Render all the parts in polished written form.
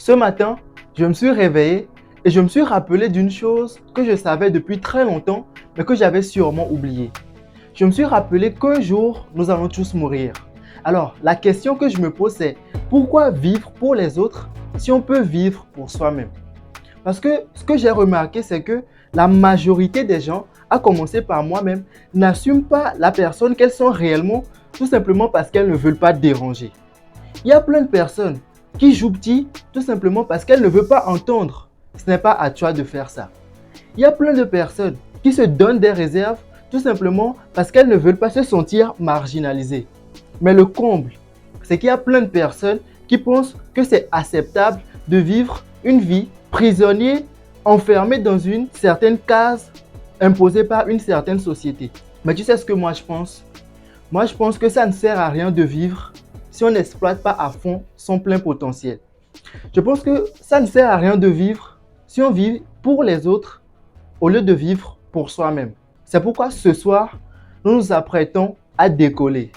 Ce matin, je me suis réveillé et je me suis rappelé d'une chose que je savais depuis très longtemps, mais que j'avais sûrement oublié. Je me suis rappelé qu'un jour, nous allons tous mourir. Alors, la question que je me pose, c'est pourquoi vivre pour les autres si on peut vivre pour soi-même? Parce que ce que j'ai remarqué, c'est que la majorité des gens, à commencer par moi-même, n'assument pas la personne qu'elles sont réellement, tout simplement parce qu'elles ne veulent pas déranger. Il y a plein de personnes qui jouent petit tout simplement parce qu'elles ne veulent pas entendre. Ce n'est pas à toi de faire ça. Il y a plein de personnes qui se donnent des réserves tout simplement parce qu'elles ne veulent pas se sentir marginalisées. Mais le comble, c'est qu'il y a plein de personnes qui pensent que c'est acceptable de vivre une vie prisonnier, enfermé dans une certaine case imposée par une certaine société. Mais tu sais ce que moi je pense? Moi je pense que ça ne sert à rien de vivre si on n'exploite pas à fond son plein potentiel. Je pense que ça ne sert à rien de vivre si on vit pour les autres au lieu de vivre pour soi-même. C'est pourquoi ce soir, nous nous apprêtons à décoller.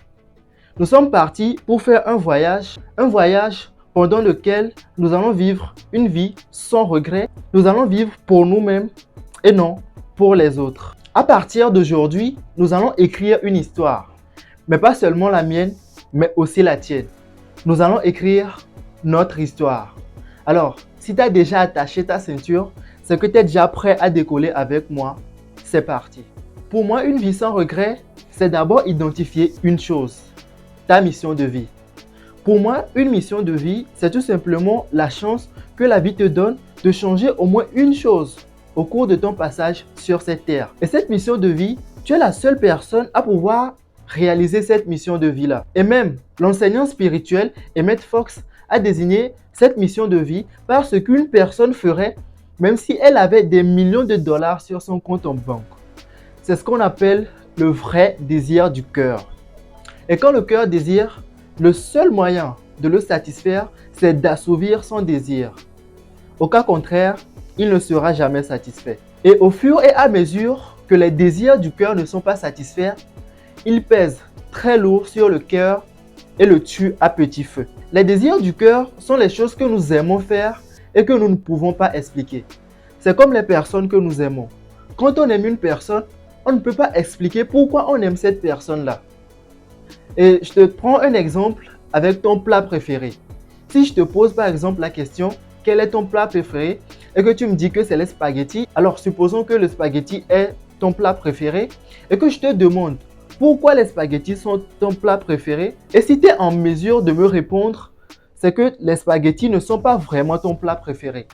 Nous sommes partis pour faire un voyage pendant lequel nous allons vivre une vie sans regret. Nous allons vivre pour nous-mêmes et non pour les autres. À partir d'aujourd'hui, nous allons écrire une histoire, mais pas seulement la mienne, mais aussi la tienne. Nous allons écrire notre histoire. Alors, si tu as déjà attaché ta ceinture, c'est que tu es déjà prêt à décoller avec moi. C'est parti. Pour moi, une vie sans regret, c'est d'abord identifier une chose, ta mission de vie. Pour moi, une mission de vie, c'est tout simplement la chance que la vie te donne de changer au moins une chose au cours de ton passage sur cette terre. Et cette mission de vie, tu es la seule personne à pouvoir réaliser cette mission de vie-là. Et même l'enseignant spirituel Emmett Fox a désigné cette mission de vie par ce qu'une personne ferait même si elle avait des millions de dollars sur son compte en banque. C'est ce qu'on appelle le vrai désir du cœur. Et quand le cœur désire, le seul moyen de le satisfaire, c'est d'assouvir son désir. Au cas contraire, il ne sera jamais satisfait. Et au fur et à mesure que les désirs du cœur ne sont pas satisfaits, ils pèsent très lourd sur le cœur et le tuent à petit feu. Les désirs du cœur sont les choses que nous aimons faire et que nous ne pouvons pas expliquer. C'est comme les personnes que nous aimons. Quand on aime une personne, on ne peut pas expliquer pourquoi on aime cette personne-là. Et je te prends un exemple avec ton plat préféré. Si je te pose par exemple la question, quel est ton plat préféré? Et que tu me dis que c'est les spaghettis, alors supposons que le spaghetti est ton plat préféré et que je te demande pourquoi les spaghettis sont ton plat préféré. Et si tu es en mesure de me répondre, c'est que les spaghettis ne sont pas vraiment ton plat préféré.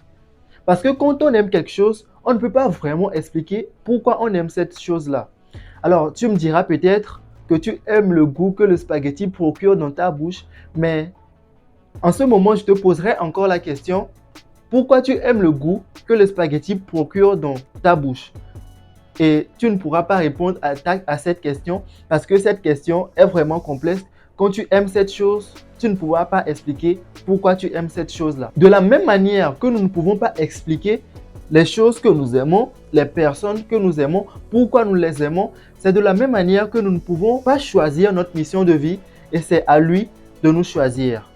Parce que quand on aime quelque chose, on ne peut pas vraiment expliquer pourquoi on aime cette chose-là. Alors tu me diras peut-être que tu aimes le goût que le spaghetti procure dans ta bouche, mais en ce moment, je te poserai encore la question, pourquoi tu aimes le goût que le spaghetti procure dans ta bouche? Et tu ne pourras pas répondre à cette question parce que cette question est vraiment complexe. Quand tu aimes cette chose, tu ne pourras pas expliquer pourquoi tu aimes cette chose-là. De la même manière que nous ne pouvons pas expliquer les choses que nous aimons, les personnes que nous aimons, pourquoi nous les aimons, c'est de la même manière que nous ne pouvons pas choisir notre mission de vie et c'est à lui de nous choisir.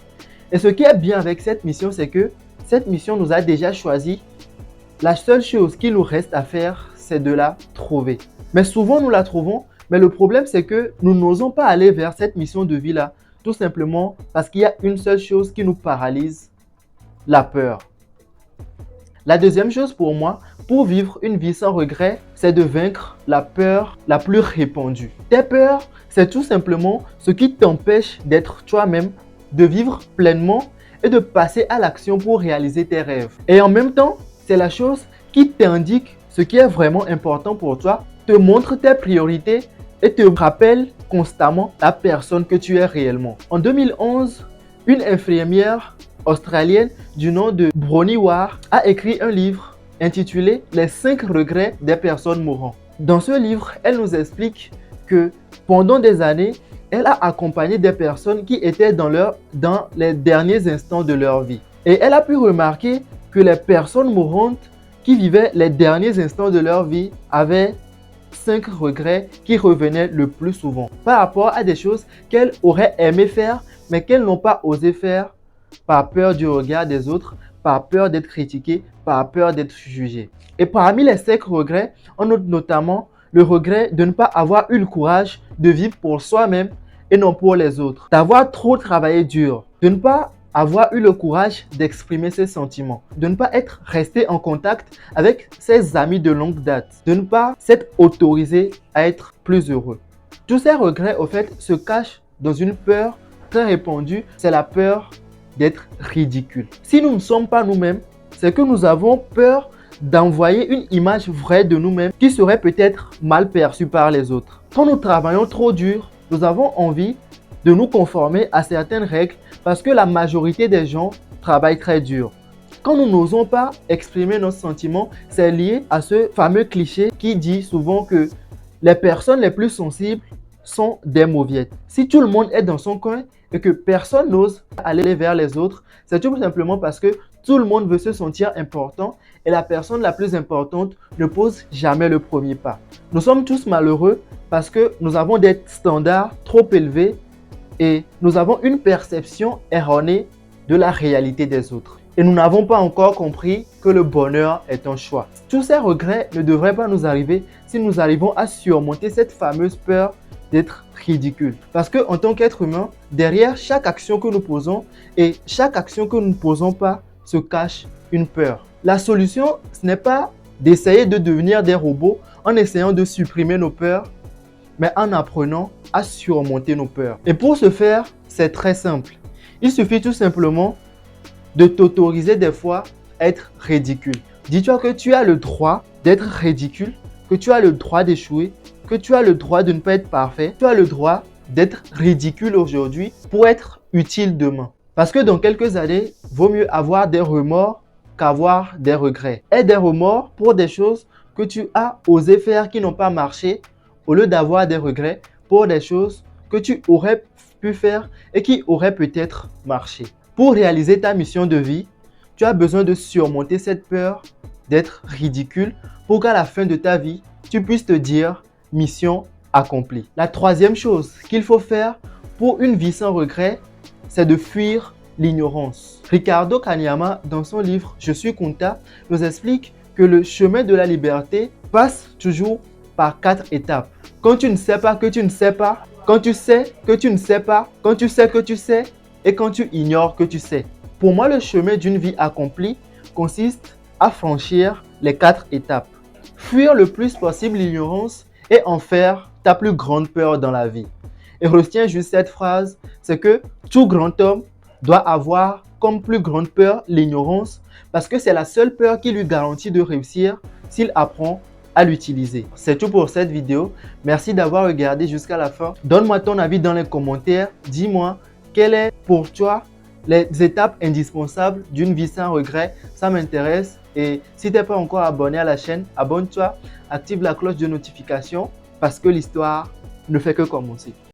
Et ce qui est bien avec cette mission, c'est que cette mission nous a déjà choisi. La seule chose qu'il nous reste à faire, c'est de la trouver. Mais souvent, nous la trouvons, mais le problème, c'est que nous n'osons pas aller vers cette mission de vie-là, tout simplement parce qu'il y a une seule chose qui nous paralyse, la peur. La deuxième chose pour moi, pour vivre une vie sans regret, c'est de vaincre la peur la plus répandue. Tes peurs, c'est tout simplement ce qui t'empêche d'être toi-même, de vivre pleinement et de passer à l'action pour réaliser tes rêves. Et en même temps, c'est la chose qui t'indique ce qui est vraiment important pour toi, te montre tes priorités et te rappelle constamment la personne que tu es réellement. En 2011, une infirmière australienne du nom de Bronnie Ware a écrit un livre intitulé « Les 5 regrets des personnes mourantes ». Dans ce livre, elle nous explique que pendant des années, elle a accompagné des personnes qui étaient dans les derniers instants de leur vie. Et elle a pu remarquer que les personnes mourantes qui vivaient les derniers instants de leur vie avaient 5 regrets qui revenaient le plus souvent par rapport à des choses qu'elles auraient aimé faire mais qu'elles n'ont pas osé faire par peur du regard des autres, par peur d'être critiqué, par peur d'être jugé. Et parmi les 5 regrets, on note notamment le regret de ne pas avoir eu le courage de vivre pour soi-même et non pour les autres. D'avoir trop travaillé dur, de ne pas avoir eu le courage d'exprimer ses sentiments, de ne pas être resté en contact avec ses amis de longue date, de ne pas s'être autorisé à être plus heureux. Tous ces regrets, au fait, se cachent dans une peur très répandue, c'est la peur d'être ridicule. Si nous ne sommes pas nous-mêmes, c'est que nous avons peur d'envoyer une image vraie de nous-mêmes qui serait peut-être mal perçue par les autres. Quand nous travaillons trop dur, nous avons envie de nous conformer à certaines règles parce que la majorité des gens travaillent très dur. Quand nous n'osons pas exprimer nos sentiments, c'est lié à ce fameux cliché qui dit souvent que les personnes les plus sensibles sont des mauviettes. Si tout le monde est dans son coin et que personne n'ose aller vers les autres, c'est tout simplement parce que tout le monde veut se sentir important et la personne la plus importante ne pose jamais le premier pas. Nous sommes tous malheureux parce que nous avons des standards trop élevés et nous avons une perception erronée de la réalité des autres. Et nous n'avons pas encore compris que le bonheur est un choix. Tous ces regrets ne devraient pas nous arriver si nous arrivons à surmonter cette fameuse peur d'être ridicule. Parce qu'en tant qu'être humain, derrière chaque action que nous posons et chaque action que nous ne posons pas se cache une peur. La solution, ce n'est pas d'essayer de devenir des robots en essayant de supprimer nos peurs, mais en apprenant à surmonter nos peurs. Et pour ce faire, c'est très simple. Il suffit tout simplement de t'autoriser des fois à être ridicule. Dis-toi que tu as le droit d'être ridicule, que tu as le droit d'échouer, que tu as le droit de ne pas être parfait. Tu as le droit d'être ridicule aujourd'hui pour être utile demain. Parce que dans quelques années, vaut mieux avoir des remords qu'avoir des regrets. Et des remords pour des choses que tu as osé faire qui n'ont pas marché, au lieu d'avoir des regrets pour des choses que tu aurais pu faire et qui auraient peut-être marché. Pour réaliser ta mission de vie, tu as besoin de surmonter cette peur d'être ridicule pour qu'à la fin de ta vie, tu puisses te dire mission accomplie. La troisième chose qu'il faut faire pour une vie sans regret, c'est de fuir l'ignorance. Ricardo Kaniyama, dans son livre « Je suis Kunta », nous explique que le chemin de la liberté passe toujours par 4 étapes. Quand tu ne sais pas que tu ne sais pas, quand tu sais que tu ne sais pas, quand tu sais que tu sais et quand tu ignores que tu sais. Pour moi, le chemin d'une vie accomplie consiste à franchir les 4 étapes. Fuir le plus possible l'ignorance et en faire ta plus grande peur dans la vie. Et retiens juste cette phrase, c'est que tout grand homme doit avoir comme plus grande peur l'ignorance parce que c'est la seule peur qui lui garantit de réussir s'il apprend à l'utiliser. C'est tout pour cette vidéo. Merci d'avoir regardé jusqu'à la fin. Donne-moi ton avis dans les commentaires. Dis-moi quelles sont pour toi les étapes indispensables d'une vie sans regret. Ça m'intéresse. Et si tu n'es pas encore abonné à la chaîne, abonne-toi, active la cloche de notification parce que l'histoire ne fait que commencer.